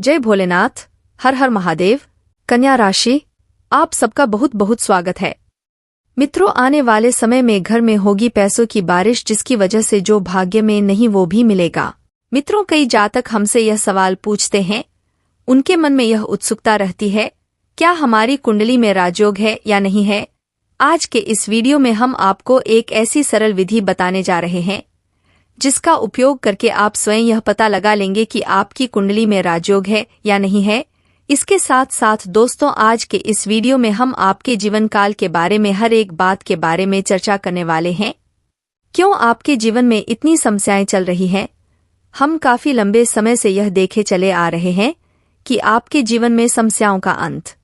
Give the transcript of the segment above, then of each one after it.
जय भोलेनाथ। हर हर महादेव। कन्या राशि, आप सबका बहुत बहुत स्वागत है। मित्रों, आने वाले समय में घर में होगी पैसों की बारिश, जिसकी वजह से जो भाग्य में नहीं वो भी मिलेगा। मित्रों, कई जातक हमसे यह सवाल पूछते हैं, उनके मन में यह उत्सुकता रहती है, क्या हमारी कुंडली में राजयोग है या नहीं है। आज के इस वीडियो में हम आपको एक ऐसी सरल विधि बताने जा रहे हैं जिसका उपयोग करके आप स्वयं यह पता लगा लेंगे कि आपकी कुंडली में राजयोग है या नहीं है। इसके साथ साथ दोस्तों, आज के इस वीडियो में हम आपके जीवन काल के बारे में हर एक बात के बारे में चर्चा करने वाले हैं। क्यों आपके जीवन में इतनी समस्याएं चल रही हैं? हम काफी लंबे समय से यह देखे चले आ रहे हैं कि आपके जीवन में समस्याओं का अंत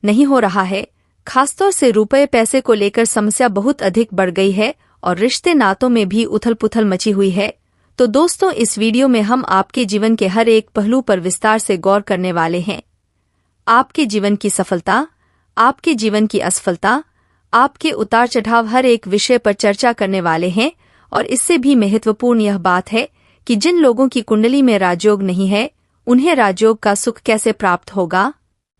नहीं हो रहा है। खासतौर से रुपये पैसे को लेकर समस्या बहुत अधिक बढ़ गई है और रिश्ते नातों में भी उथल पुथल मची हुई है। तो दोस्तों, इस वीडियो में हम आपके जीवन के हर एक पहलू पर विस्तार से गौर करने वाले हैं। आपके जीवन की सफलता, आपके जीवन की असफलता, आपके उतार चढ़ाव, हर एक विषय पर चर्चा करने वाले हैं। और इससे भी महत्वपूर्ण यह बात है कि जिन लोगों की कुंडली में राजयोग नहीं है, उन्हें राजयोग का सुख कैसे प्राप्त होगा,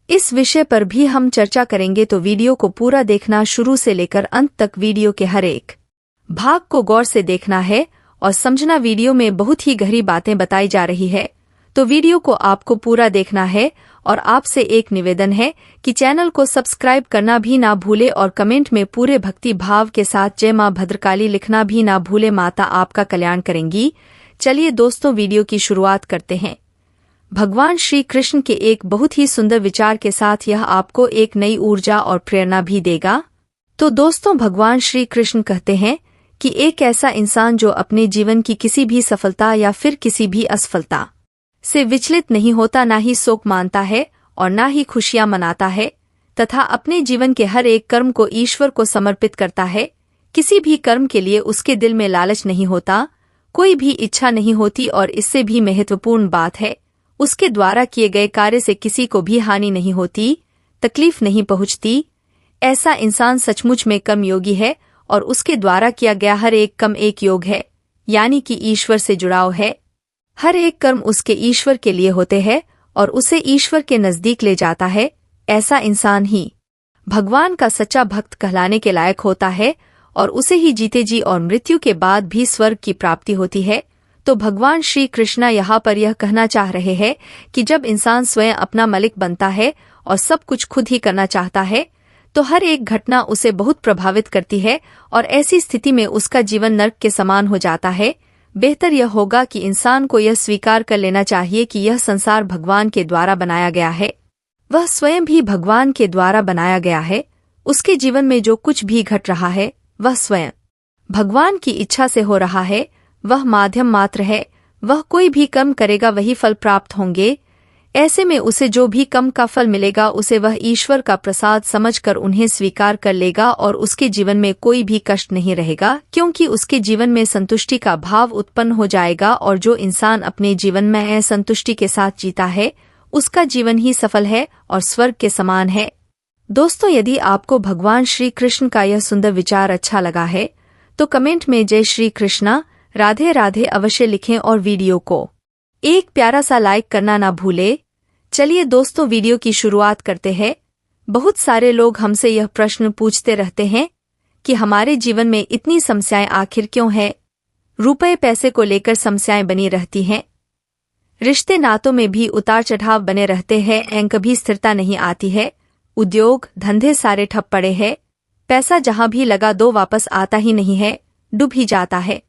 इस विषय पर भी हम चर्चा करेंगे। तो वीडियो को पूरा देखना, शुरू से लेकर अंत तक वीडियो के हर एक भाग को गौर से देखना है और समझना। वीडियो में बहुत ही गहरी बातें बताई जा रही है, तो वीडियो को आपको पूरा देखना है। और आपसे एक निवेदन है कि चैनल को सब्सक्राइब करना भी ना भूले और कमेंट में पूरे भक्ति भाव के साथ जय मां भद्रकाली लिखना भी ना भूले। माता आपका कल्याण करेंगी। चलिए दोस्तों, वीडियो की शुरुआत करते हैं। भगवान श्री कृष्ण के एक बहुत ही सुंदर विचार के साथ यह आपको एक नई ऊर्जा और प्रेरणा भी देगा। तो दोस्तों, भगवान श्री कृष्ण कहते हैं कि एक ऐसा इंसान जो अपने जीवन की किसी भी सफलता या फिर किसी भी असफलता से विचलित नहीं होता, ना ही शोक मानता है और ना ही खुशियां मनाता है, तथा अपने जीवन के हर एक कर्म को ईश्वर को समर्पित करता है। किसी भी कर्म के लिए उसके दिल में लालच नहीं होता, कोई भी इच्छा नहीं होती, और इससे भी महत्वपूर्ण बात है, उसके द्वारा किए गए कार्य से किसी को भी हानि नहीं होती, तकलीफ नहीं पहुंचती। ऐसा इंसान सचमुच में कर्मयोगी है और उसके द्वारा किया गया हर एक कर्म एक योग है, यानी कि ईश्वर से जुड़ाव है। हर एक कर्म उसके ईश्वर के लिए होते हैं और उसे ईश्वर के नजदीक ले जाता है। ऐसा इंसान ही भगवान का सच्चा भक्त कहलाने के लायक होता है और उसे ही जीते जी और मृत्यु के बाद भी स्वर्ग की प्राप्ति होती है। तो भगवान श्री कृष्ण यहाँ पर यह कहना चाह रहे हैं कि जब इंसान स्वयं अपना मालिक बनता है और सब कुछ खुद ही करना चाहता है, तो हर एक घटना उसे बहुत प्रभावित करती है और ऐसी स्थिति में उसका जीवन नर्क के समान हो जाता है। बेहतर यह होगा कि इंसान को यह स्वीकार कर लेना चाहिए कि यह संसार भगवान के द्वारा बनाया गया है, वह स्वयं भी भगवान के द्वारा बनाया गया है। उसके जीवन में जो कुछ भी घट रहा है वह स्वयं भगवान की इच्छा से हो रहा है, वह माध्यम मात्र है। वह कोई भी कर्म करेगा वही फल प्राप्त होंगे। ऐसे में उसे जो भी कर्म का फल मिलेगा उसे वह ईश्वर का प्रसाद समझकर उन्हें स्वीकार कर लेगा और उसके जीवन में कोई भी कष्ट नहीं रहेगा, क्योंकि उसके जीवन में संतुष्टि का भाव उत्पन्न हो जाएगा। और जो इंसान अपने जीवन में असंतुष्टि के साथ जीता है, उसका जीवन ही सफल है और स्वर्ग के समान है। दोस्तों, यदि आपको भगवान श्री कृष्ण का यह सुंदर विचार अच्छा लगा है तो कमेंट में जय श्री कृष्णा, राधे राधे अवश्य लिखें और वीडियो को एक प्यारा सा लाइक करना ना भूले। चलिए दोस्तों, वीडियो की शुरुआत करते हैं। बहुत सारे लोग हमसे यह प्रश्न पूछते रहते हैं कि हमारे जीवन में इतनी समस्याएं आखिर क्यों है। रुपये पैसे को लेकर समस्याएं बनी रहती हैं, रिश्ते नातों में भी उतार चढ़ाव बने रहते हैं, कभी स्थिरता नहीं आती है, उद्योग धंधे सारे ठप पड़े हैं, पैसा जहां भी लगा दो वापस आता ही नहीं है, डूब ही जाता है।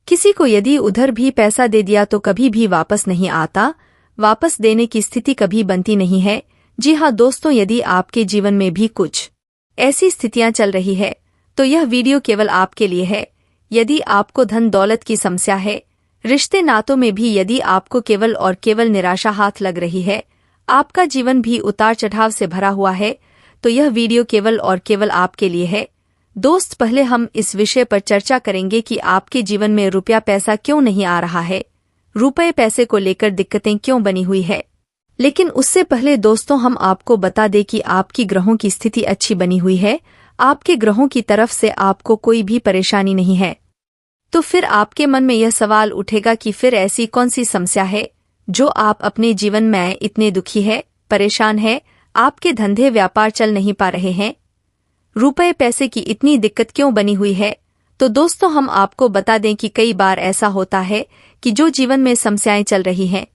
किसी को यदि उधर भी पैसा दे दिया तो कभी भी वापस नहीं आता, वापस देने की स्थिति कभी बनती नहीं है। जी हाँ दोस्तों, यदि आपके जीवन में भी कुछ ऐसी स्थितियां चल रही है तो यह वीडियो केवल आपके लिए है। यदि आपको धन दौलत की समस्या है, रिश्ते नातों में भी यदि आपको केवल और केवल निराशा हाथ लग रही है, आपका जीवन भी उतार चढ़ाव से भरा हुआ है, तो यह वीडियो केवल और केवल आपके लिए है। दोस्त, पहले हम इस विषय पर चर्चा करेंगे कि आपके जीवन में रुपया पैसा क्यों नहीं आ रहा है, रुपये पैसे को लेकर दिक्कतें क्यों बनी हुई है। लेकिन उससे पहले दोस्तों, हम आपको बता दें कि आपकी ग्रहों की स्थिति अच्छी बनी हुई है, आपके ग्रहों की तरफ से आपको कोई भी परेशानी नहीं है। तो फिर आपके मन में यह सवाल उठेगा कि फिर ऐसी कौन सी समस्या है जो आप अपने जीवन में इतने दुखी है, परेशान है, आपके धंधे व्यापार चल नहीं पा रहे हैं, रुपए पैसे की इतनी दिक्कत क्यों बनी हुई है? तो दोस्तों हम आपको बता दें कि कई बार ऐसा होता है कि जो जीवन में समस्याएं चल रही हैं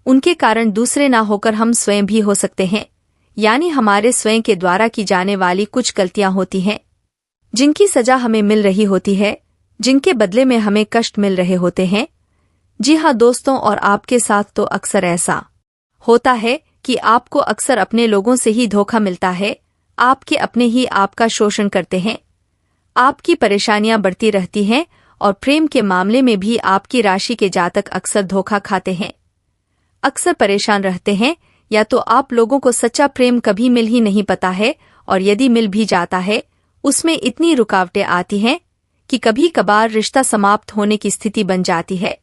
उनके कारण दूसरे ना होकर हम स्वयं भी हो सकते हैं, यानी हमारे स्वयं के द्वारा की जाने वाली कुछ गलतियां होती हैं जिनकी सजा हमें मिल रही होती है, जिनके बदले में हमें कष्ट मिल रहे होते हैं। जी हाँ दोस्तों, और आपके साथ तो अक्सर ऐसा होता है कि आपको अक्सर अपने लोगों से ही धोखा मिलता है, आपके अपने ही आपका शोषण करते हैं, आपकी परेशानियां बढ़ती रहती हैं और प्रेम के मामले में भी आपकी राशि के जातक अक्सर धोखा खाते हैं, अक्सर परेशान रहते हैं, या तो आप लोगों को सच्चा प्रेम कभी मिल ही नहीं पाता है, और यदि मिल भी जाता है उसमें इतनी रुकावटें आती हैं कि कभी कभार रिश्ता समाप्त होने की स्थिति बन जाती है।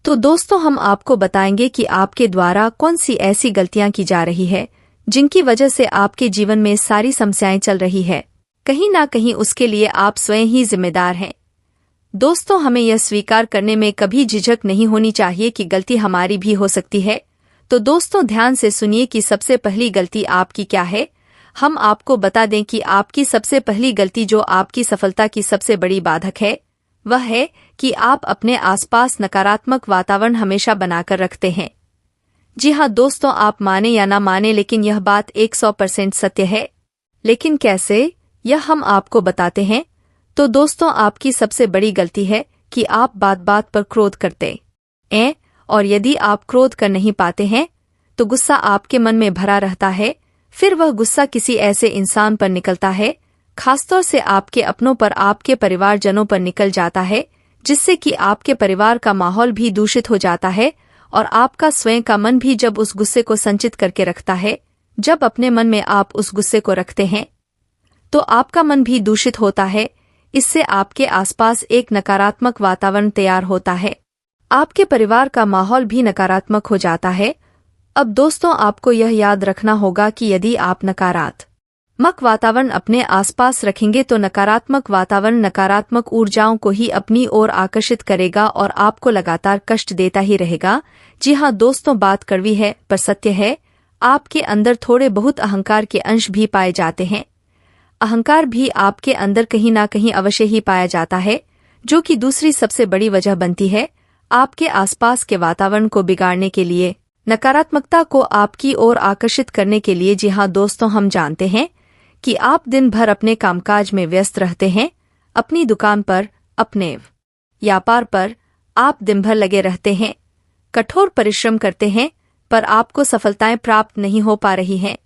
तो दोस्तों हम आपको बताएंगे कि आपके द्वारा कौन सी ऐसी गलतियां की जा रही है जिनकी वजह से आपके जीवन में सारी समस्याएं चल रही है। कहीं ना कहीं उसके लिए आप स्वयं ही जिम्मेदार हैं। दोस्तों हमें यह स्वीकार करने में कभी झिझक नहीं होनी चाहिए कि गलती हमारी भी हो सकती है। तो दोस्तों ध्यान से सुनिए कि सबसे पहली गलती आपकी क्या है। हम आपको बता दें कि आपकी सबसे पहली गलती जो आपकी सफलता की सबसे बड़ी बाधक है वह है कि आप अपने आसपास नकारात्मक वातावरण हमेशा बनाकर रखते हैं। जी हाँ दोस्तों, आप माने या ना माने लेकिन यह बात 100% सत्य है। लेकिन कैसे, यह हम आपको बताते हैं। तो दोस्तों आपकी सबसे बड़ी गलती है कि आप बात बात पर क्रोध करते हैं, और यदि आप क्रोध कर नहीं पाते हैं तो गुस्सा आपके मन में भरा रहता है। फिर वह गुस्सा किसी ऐसे इंसान पर निकलता है, खासतौर से आपके अपनों पर, आपके परिवारजनों पर निकल जाता है, जिससे कि आपके परिवार का माहौल भी दूषित हो जाता है और आपका स्वयं का मन भी जब उस गुस्से को संचित करके रखता है, जब अपने मन में आप उस गुस्से को रखते हैं तो आपका मन भी दूषित होता है। इससे आपके आसपास एक नकारात्मक वातावरण तैयार होता है, आपके परिवार का माहौल भी नकारात्मक हो जाता है। अब दोस्तों आपको यह याद रखना होगा कि यदि आप नकारात्मक वातावरण अपने आसपास रखेंगे तो नकारात्मक वातावरण नकारात्मक ऊर्जाओं को ही अपनी ओर आकर्षित करेगा और आपको लगातार कष्ट देता ही रहेगा। जी हाँ दोस्तों, बात कड़वी है पर सत्य है। आपके अंदर थोड़े बहुत अहंकार के अंश भी पाए जाते हैं। अहंकार भी आपके अंदर कहीं ना कहीं अवश्य ही पाया जाता है, जो कि दूसरी सबसे बड़ी वजह बनती है आपके आसपास के वातावरण को बिगाड़ने के लिए, नकारात्मकता को आपकी ओर आकर्षित करने के लिए। जी हाँ दोस्तों, हम जानते हैं कि आप दिन भर अपने कामकाज में व्यस्त रहते हैं, अपनी दुकान पर, अपने व्यापार पर आप दिन भर लगे रहते हैं, कठोर परिश्रम करते हैं, पर आपको सफलताएं प्राप्त नहीं हो पा रही हैं,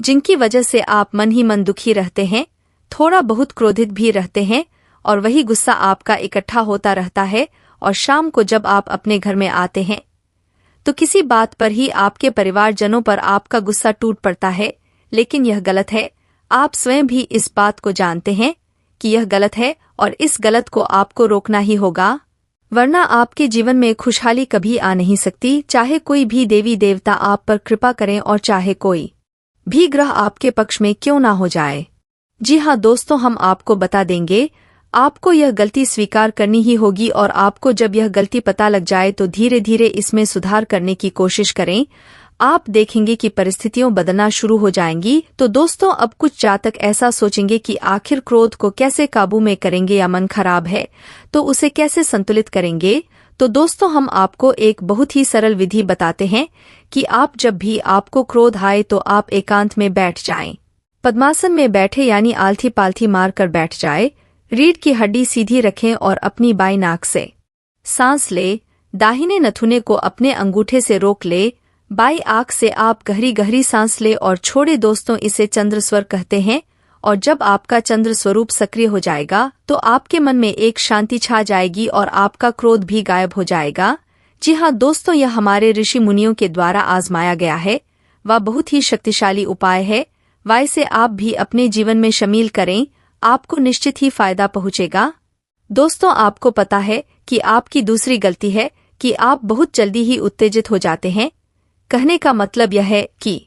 जिनकी वजह से आप मन ही मन दुखी रहते हैं, थोड़ा बहुत क्रोधित भी रहते हैं, और वही गुस्सा आपका इकट्ठा होता रहता है। और शाम को जब आप अपने घर में आते हैं तो किसी बात पर ही आपके परिवारजनों पर आपका गुस्सा टूट पड़ता है। लेकिन यह गलत है, आप स्वयं भी इस बात को जानते हैं कि यह गलत है और इस गलत को आपको रोकना ही होगा, वरना आपके जीवन में खुशहाली कभी आ नहीं सकती। चाहे कोई भी देवी देवता आप पर कृपा करें और चाहे कोई भी ग्रह आपके पक्ष में क्यों ना हो जाए। जी हाँ दोस्तों, हम आपको बता देंगे, आपको यह गलती स्वीकार करनी ही होगी, और आपको जब यह गलती पता लग जाए तो धीरे धीरे इसमें सुधार करने की कोशिश करें। आप देखेंगे कि परिस्थितियां बदलना शुरू हो जाएंगी। तो दोस्तों अब कुछ जातक ऐसा सोचेंगे कि आखिर क्रोध को कैसे काबू में करेंगे, या मन खराब है तो उसे कैसे संतुलित करेंगे। तो दोस्तों हम आपको एक बहुत ही सरल विधि बताते हैं कि आप जब भी आपको क्रोध आए तो आप एकांत में बैठ जाएं, पद्मासन में बैठे यानी आलथी पालथी मार कर बैठ जाए, रीढ़ की हड्डी सीधी रखें और अपनी बाई नाक से सांस ले, दाहिने नथुने को अपने अंगूठे से रोक ले, बाई आंख से आप गहरी गहरी सांस ले और छोड़े। दोस्तों इसे चंद्र स्वर कहते हैं, और जब आपका चंद्र स्वरूप सक्रिय हो जाएगा तो आपके मन में एक शांति छा जाएगी और आपका क्रोध भी गायब हो जाएगा। जी हाँ दोस्तों, यह हमारे ऋषि मुनियों के द्वारा आजमाया गया है, वह बहुत ही शक्तिशाली उपाय है। वह इसे आप भी अपने जीवन में शामिल करें, आपको निश्चित ही फायदा पहुंचेगा। दोस्तों आपको पता है कि आपकी दूसरी गलती है कि आप बहुत जल्दी ही उत्तेजित हो जाते हैं। कहने का मतलब यह है कि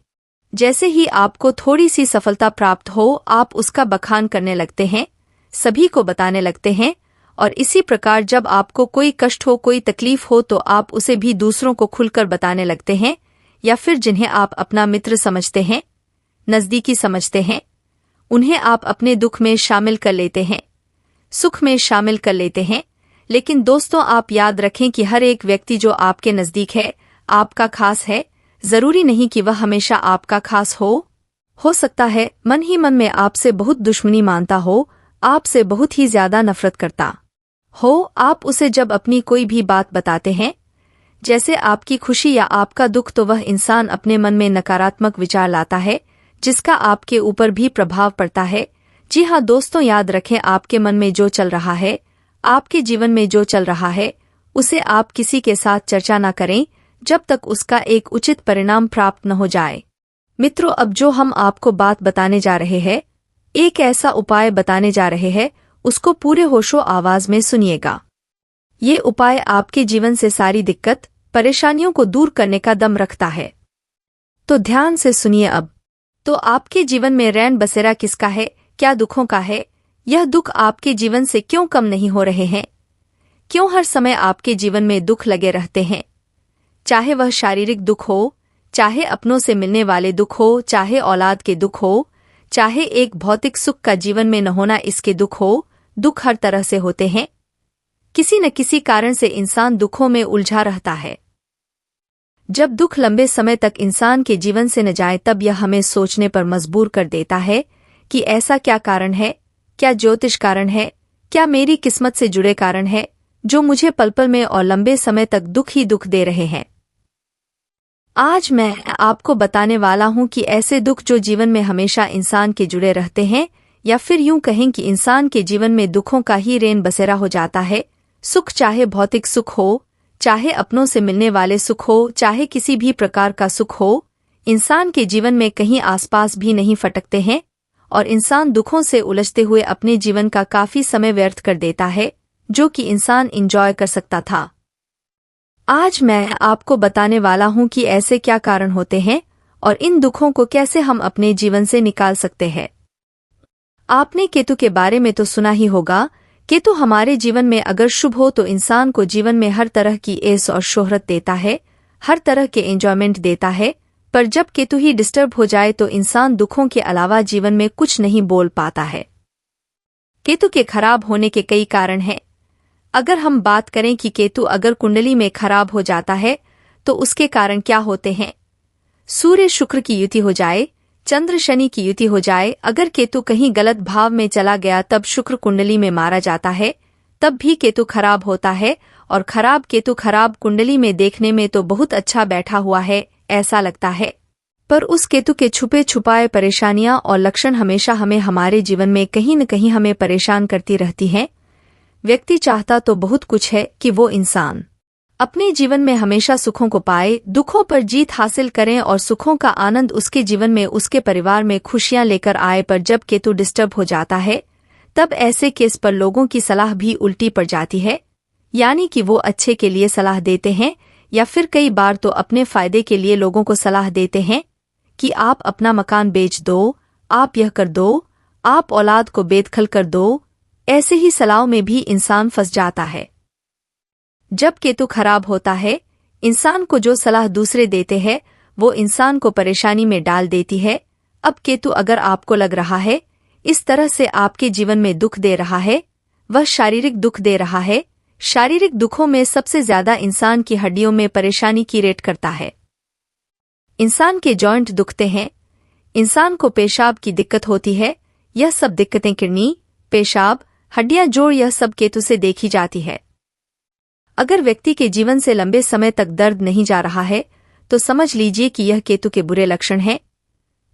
जैसे ही आपको थोड़ी सी सफलता प्राप्त हो आप उसका बखान करने लगते हैं, सभी को बताने लगते हैं और इसी प्रकार जब आपको कोई कष्ट हो, कोई तकलीफ हो, तो आप उसे भी दूसरों को खुलकर बताने लगते हैं, या फिर जिन्हें आप अपना मित्र समझते हैं, नज़दीकी समझते हैं, उन्हें आप अपने दुख में शामिल कर लेते हैं, सुख में शामिल कर लेते हैं। लेकिन दोस्तों, आप याद रखें कि हर एक व्यक्ति जो आपके नज़दीक है, आपका खास है। जरूरी नहीं कि वह हमेशा आपका खास हो सकता है मन ही मन में आपसे बहुत दुश्मनी मानता हो, आपसे बहुत ही ज्यादा नफरत करता हो। आप उसे जब अपनी कोई भी बात बताते हैं, जैसे आपकी खुशी या आपका दुख, तो वह इंसान अपने मन में नकारात्मक विचार लाता है, जिसका आपके ऊपर भी प्रभाव पड़ता है। जी हाँ दोस्तों, याद रखें, आपके मन में जो चल रहा है, आपके जीवन में जो चल रहा है, उसे आप किसी के साथ चर्चा न करें जब तक उसका एक उचित परिणाम प्राप्त न हो जाए। मित्रों, अब जो हम आपको बात बताने जा रहे हैं, एक ऐसा उपाय बताने जा रहे हैं, उसको पूरे होशो आवाज में सुनिएगा। ये उपाय आपके जीवन से सारी दिक्कत, परेशानियों को दूर करने का दम रखता है। तो ध्यान से सुनिए अब। तो आपके जीवन में रैन बसेरा किसका है, क्या दुखों का है? यह दुख आपके जीवन से क्यों कम नहीं हो रहे हैं? क्यों हर समय आपके जीवन में दुख लगे रहते हैं? चाहे वह शारीरिक दुख हो, चाहे अपनों से मिलने वाले दुख हो, चाहे औलाद के दुख हो, चाहे एक भौतिक सुख का जीवन में न होना इसके दुख हो। दुख हर तरह से होते हैं। किसी न किसी कारण से इंसान दुखों में उलझा रहता है। जब दुख लंबे समय तक इंसान के जीवन से न जाए, तब यह हमें सोचने पर मजबूर कर देता है कि ऐसा क्या कारण है, क्या ज्योतिष कारण है, क्या मेरी किस्मत से जुड़े कारण है, जो मुझे पल पल में और लंबे समय तक दुख ही दुख दे रहे हैं। आज मैं आपको बताने वाला हूं कि ऐसे दुख जो जीवन में हमेशा इंसान के जुड़े रहते हैं, या फिर यूं कहें कि इंसान के जीवन में दुखों का ही रेन बसेरा हो जाता है। सुख चाहे भौतिक सुख हो, चाहे अपनों से मिलने वाले सुख हो, चाहे किसी भी प्रकार का सुख हो, इंसान के जीवन में कहीं आसपास भी नहीं फटकते हैं, और इंसान दुखों से उलझते हुए अपने जीवन का काफी समय व्यर्थ कर देता है, जो कि इंसान एंजॉय कर सकता था। आज मैं आपको बताने वाला हूं कि ऐसे क्या कारण होते हैं और इन दुखों को कैसे हम अपने जीवन से निकाल सकते हैं। आपने केतु के बारे में तो सुना ही होगा। केतु हमारे जीवन में अगर शुभ हो तो इंसान को जीवन में हर तरह की ऐश और शोहरत देता है, हर तरह के एंजॉयमेंट देता है। पर जब केतु ही डिस्टर्ब हो जाए तो इंसान दुखों के अलावा जीवन में कुछ नहीं बोल पाता है। केतु के खराब होने के कई कारण हैं। अगर हम बात करें कि केतु अगर कुंडली में खराब हो जाता है तो उसके कारण क्या होते हैं। सूर्य शुक्र की युति हो जाए, चंद्र शनि की युति हो जाए, अगर केतु कहीं गलत भाव में चला गया तब शुक्र कुंडली में मारा जाता है, तब भी केतु खराब होता है। और खराब केतु खराब कुंडली में देखने में तो बहुत अच्छा बैठा हुआ है ऐसा लगता है, पर उस केतु के छुपे छुपाए परेशानियां और लक्षण हमेशा हमें हमारे जीवन में कहीं न कहीं हमें परेशान करती रहती हैं। व्यक्ति चाहता तो बहुत कुछ है कि वो इंसान अपने जीवन में हमेशा सुखों को पाए, दुखों पर जीत हासिल करें और सुखों का आनंद उसके जीवन में, उसके परिवार में खुशियां लेकर आए। पर जब केतु डिस्टर्ब हो जाता है तब ऐसे केस पर लोगों की सलाह भी उल्टी पड़ जाती है, यानी कि वो अच्छे के लिए सलाह देते हैं या फिर कई बार तो अपने फायदे के लिए लोगों को सलाह देते हैं कि आप अपना मकान बेच दो, आप यह कर दो, आप औलाद को बेदखल कर दो। ऐसे ही सलाहों में भी इंसान फंस जाता है। जब केतु खराब होता है, इंसान को जो सलाह दूसरे देते हैं वो इंसान को परेशानी में डाल देती है। अब केतु अगर आपको लग रहा है इस तरह से आपके जीवन में दुख दे रहा है, वह शारीरिक दुख दे रहा है। शारीरिक दुखों में सबसे ज्यादा इंसान की हड्डियों में परेशानी की रेट करता है। इंसान के जॉइंट दुखते हैं, इंसान को पेशाब की दिक्कत होती है। यह सब दिक्कतें किडनी, पेशाब, हड्डियां, जोड़, यह सब केतु से देखी जाती है। अगर व्यक्ति के जीवन से लंबे समय तक दर्द नहीं जा रहा है तो समझ लीजिए कि यह केतु के बुरे लक्षण हैं।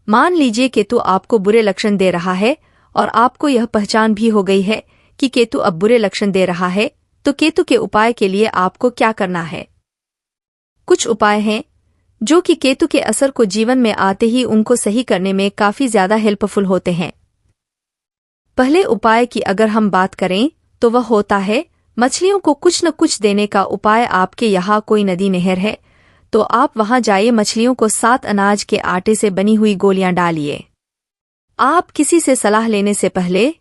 मान लीजिए केतु आपको बुरे लक्षण दे रहा है और आपको यह पहचान भी हो गई है कि केतु अब बुरे लक्षण दे रहा है, तो केतु के उपाय के लिए आपको क्या करना है। कुछ उपाय हैं जो कि केतु के असर को जीवन में आते ही उनको सही करने में काफी ज्यादा हेल्पफुल होते हैं। पहले उपाय की अगर हम बात करें तो वह होता है मछलियों को कुछ न कुछ देने का उपाय। आपके यहाँ कोई नदी नहर है तो आप वहां जाइए, मछलियों को 7 अनाज के आटे से बनी हुई गोलियां डालिए। आप किसी से सलाह लेने से पहले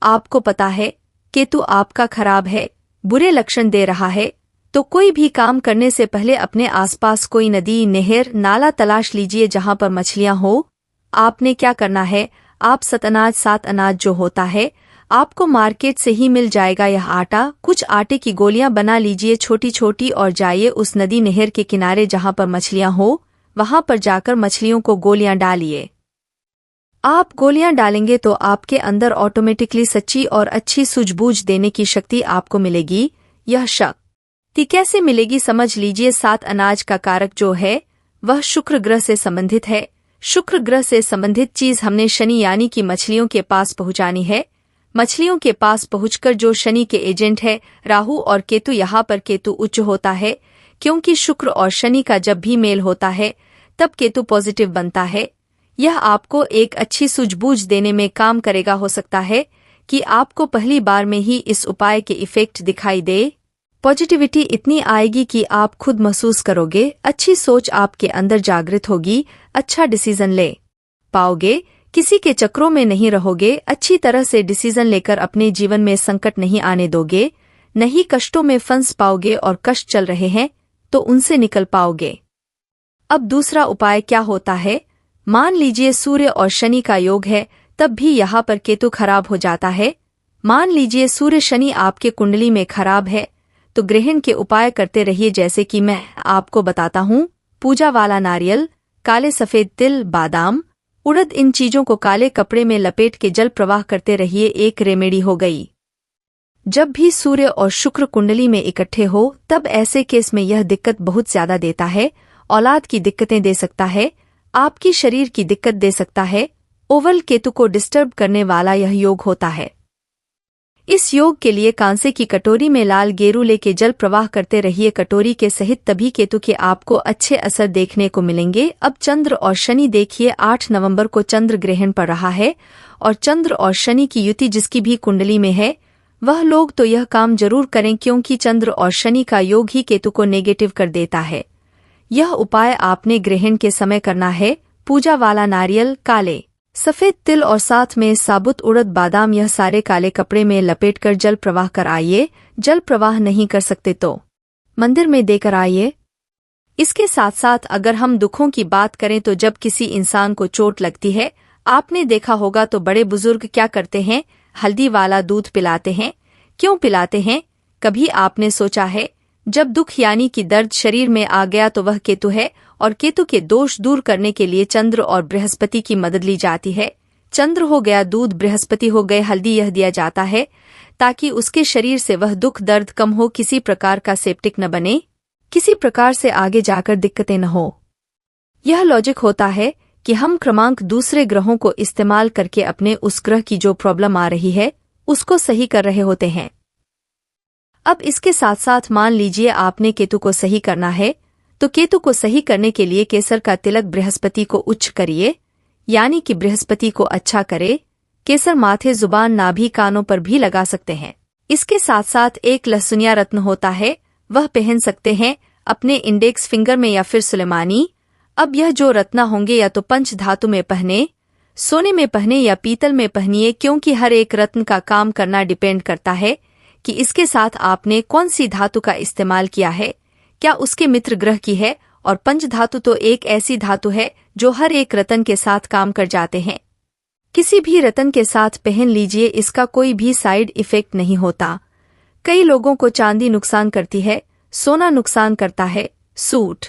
आपको पता है केतु आपका खराब है, बुरे लक्षण दे रहा है, तो कोई भी काम करने से पहले अपने आसपास कोई नदी, नहर, नाला तलाश लीजिए जहां पर मछलियां हो। आपने क्या करना है, आप सात अनाज जो होता है आपको मार्केट से ही मिल जाएगा। यह आटा, कुछ आटे की गोलियां बना लीजिए छोटी छोटी और जाइए उस नदी नहर के किनारे जहां पर मछलियां हो, वहां पर जाकर मछलियों को गोलियां डालिए। आप गोलियां डालेंगे तो आपके अंदर ऑटोमेटिकली सच्ची और अच्छी सूझबूझ देने की शक्ति आपको मिलेगी। यह शक्ति कैसे मिलेगी समझ लीजिए। सात अनाज का कारक जो है वह शुक्र ग्रह से संबंधित है। शुक्र ग्रह से संबंधित चीज हमने शनि यानी कि मछलियों के पास पहुंचानी है। मछलियों के पास पहुंचकर जो शनि के एजेंट है राहु और केतु, यहाँ पर केतु उच्च होता है क्योंकि शुक्र और शनि का जब भी मेल होता है तब केतु पॉजिटिव बनता है। यह आपको एक अच्छी सूझबूझ देने में काम करेगा। हो सकता है कि आपको पहली बार में ही इस उपाय के इफेक्ट दिखाई दे। पॉजिटिविटी इतनी आएगी कि आप खुद महसूस करोगे, अच्छी सोच आपके अंदर जागृत होगी, अच्छा डिसीजन ले पाओगे, किसी के चक्रों में नहीं रहोगे, अच्छी तरह से डिसीजन लेकर अपने जीवन में संकट नहीं आने दोगे, नहीं कष्टों में फंस पाओगे और कष्ट चल रहे हैं तो उनसे निकल पाओगे। अब दूसरा उपाय क्या होता है, मान लीजिए सूर्य और शनि का योग है, तब भी यहाँ पर केतु खराब हो जाता है। मान लीजिए सूर्य शनि आपके कुंडली में खराब है तो ग्रहण के उपाय करते रहिए जैसे कि मैं आपको बताता हूँ। पूजा वाला नारियल, काले सफेद तिल, बादाम, उड़द, इन चीजों को काले कपड़े में लपेट के जल प्रवाह करते रहिए। एक रेमेडी हो गई। जब भी सूर्य और शुक्र कुंडली में इकट्ठे हो तब ऐसे केस में यह दिक्कत बहुत ज्यादा देता है। औलाद की दिक्कतें दे सकता है, आपकी शरीर की दिक्कत दे सकता है। ओवल केतु को डिस्टर्ब करने वाला यह योग होता है। इस योग के लिए कांसे की कटोरी में लाल गेरू लेके जल प्रवाह करते रहिए कटोरी के सहित, तभी केतु के आपको अच्छे असर देखने को मिलेंगे। अब चंद्र और शनि देखिए, 8 नवंबर को चंद्र ग्रहण पड़ रहा है और चंद्र और शनि की युति जिसकी भी कुंडली में है वह लोग तो यह काम जरूर करें क्योंकि चंद्र और शनि का योग ही केतु को नेगेटिव कर देता है। यह उपाय आपने ग्रहण के समय करना है। पूजा वाला नारियल, काले सफेद तिल और साथ में साबुत उड़द, बादाम, यह सारे काले कपड़े में लपेटकर जल प्रवाह कर आइए। जल प्रवाह नहीं कर सकते तो मंदिर में देकर आइए। इसके साथ साथ अगर हम दुखों की बात करें तो जब किसी इंसान को चोट लगती है, आपने देखा होगा तो बड़े बुजुर्ग क्या करते हैं, हल्दी वाला दूध पिलाते हैं। क्यों पिलाते हैं, कभी आपने सोचा है? जब दुख यानी कि दर्द शरीर में आ गया तो वह केतु है और केतु के दोष दूर करने के लिए चंद्र और बृहस्पति की मदद ली जाती है। चंद्र हो गया दूध, बृहस्पति हो गए हल्दी, यह दिया जाता है ताकि उसके शरीर से वह दुख दर्द कम हो, किसी प्रकार का सेप्टिक न बने, किसी प्रकार से आगे जाकर दिक्कतें न हो। यह लॉजिक होता है कि हम क्रमांक दूसरे ग्रहों को इस्तेमाल करके अपने उस ग्रह की जो प्रॉब्लम आ रही है उसको सही कर रहे होते हैं। अब इसके साथ साथ मान लीजिए आपने केतु को सही करना है तो केतु को सही करने के लिए केसर का तिलक बृहस्पति को उच्च करिए, यानी कि बृहस्पति को अच्छा करे। केसर माथे, जुबान, नाभि, कानों पर भी लगा सकते हैं। इसके साथ साथ एक लहसुनिया रत्न होता है, वह पहन सकते हैं अपने इंडेक्स फिंगर में या फिर सुलेमानी। अब यह जो रत्न होंगे या तो पंच धातु में पहने, सोने में पहने या पीतल में पहनिए, क्योंकि हर एक रत्न का काम करना डिपेंड करता है कि इसके साथ आपने कौन सी धातु का इस्तेमाल किया है, क्या उसके मित्र ग्रह की है। और पंच धातु तो एक ऐसी धातु है जो हर एक रत्न के साथ काम कर जाते हैं। किसी भी रत्न के साथ पहन लीजिए, इसका कोई भी साइड इफेक्ट नहीं होता। कई लोगों को चांदी नुकसान करती है, सोना नुकसान करता है, सूट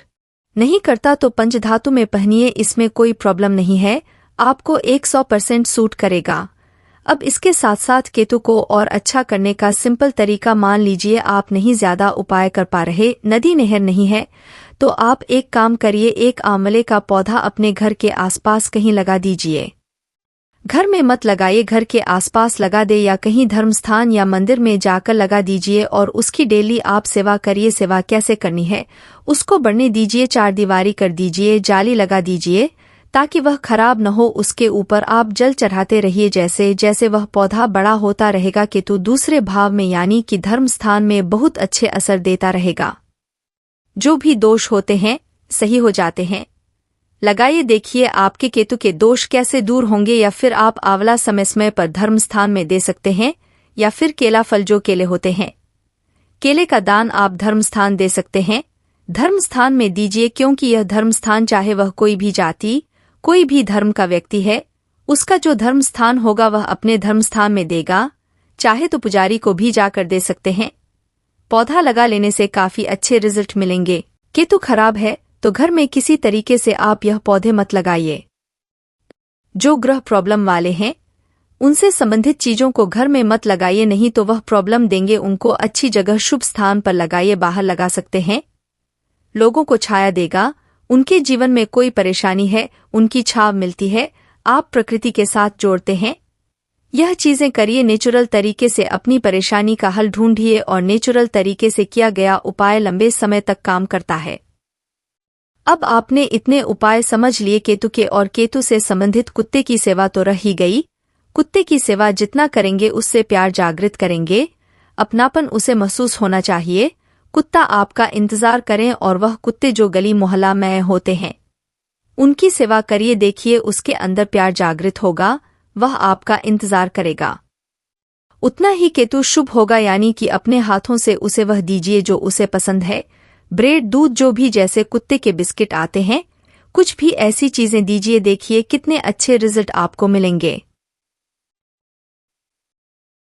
नहीं करता तो पंचधातु में पहनिए, इसमें कोई प्रॉब्लम नहीं है, आपको 100% सूट करेगा। अब इसके साथ साथ केतु को और अच्छा करने का सिंपल तरीका, मान लीजिए आप नहीं ज्यादा उपाय कर पा रहे, नदी नहर नहीं है, तो आप एक काम करिए, एक आंवले का पौधा अपने घर के आसपास कहीं लगा दीजिए। घर में मत लगाइए, घर के आसपास लगा दे या कहीं धर्मस्थान या मंदिर में जाकर लगा दीजिए और उसकी डेली आप सेवा करिए। सेवा कैसे करनी है, उसको बढ़ने दीजिए, 4 दीवारी कर दीजिए, जाली लगा दीजिए ताकि वह खराब न हो। उसके ऊपर आप जल चढ़ाते रहिए, जैसे जैसे वह पौधा बड़ा होता रहेगा केतु दूसरे भाव में यानी कि धर्म स्थान में बहुत अच्छे असर देता रहेगा। जो भी दोष होते हैं सही हो जाते हैं। लगाइए, देखिए आपके केतु के दोष कैसे दूर होंगे। या फिर आप आंवला समय समय पर धर्म स्थान में दे सकते हैं, या फिर केला फल जो केले होते हैं। केले का दान आप धर्म स्थान दे सकते हैं। धर्म स्थान में दीजिए क्योंकि यह धर्म स्थान चाहे वह कोई भी जाति, कोई भी धर्म का व्यक्ति है, उसका जो धर्म स्थान होगा वह अपने धर्म स्थान में देगा। चाहे तो पुजारी को भी जाकर दे सकते हैं। पौधा लगा लेने से काफी अच्छे रिजल्ट मिलेंगे। केतु खराब है तो घर में किसी तरीके से आप यह पौधे मत लगाइए। जो ग्रह प्रॉब्लम वाले हैं उनसे संबंधित चीजों को घर में मत लगाइए, नहीं तो वह प्रॉब्लम देंगे। उनको अच्छी जगह शुभ स्थान पर लगाइए। बाहर लगा सकते हैं। लोगों को छाया देगा। उनके जीवन में कोई परेशानी है उनकी छाव मिलती है। आप प्रकृति के साथ जोड़ते हैं। यह चीजें करिए। नेचुरल तरीके से अपनी परेशानी का हल ढूंढिए और नेचुरल तरीके से किया गया उपाय लंबे समय तक काम करता है। अब आपने इतने उपाय समझ लिए केतु के, और केतु से संबंधित कुत्ते की सेवा तो रह ही गई। कुत्ते की सेवा जितना करेंगे उससे प्यार जागृत करेंगे, अपनापन उसे महसूस होना चाहिए। कुत्ता आपका इंतजार करें और वह कुत्ते जो गली मोहल्ला में होते हैं उनकी सेवा करिए। देखिए उसके अंदर प्यार जागृत होगा, वह आपका इंतजार करेगा। उतना ही केतु शुभ होगा, यानी कि अपने हाथों से उसे वह दीजिए जो उसे पसंद है। ब्रेड, दूध, जो भी, जैसे कुत्ते के बिस्किट आते हैं, कुछ भी ऐसी चीजें दीजिए। देखिए कितने अच्छे रिजल्ट आपको मिलेंगे।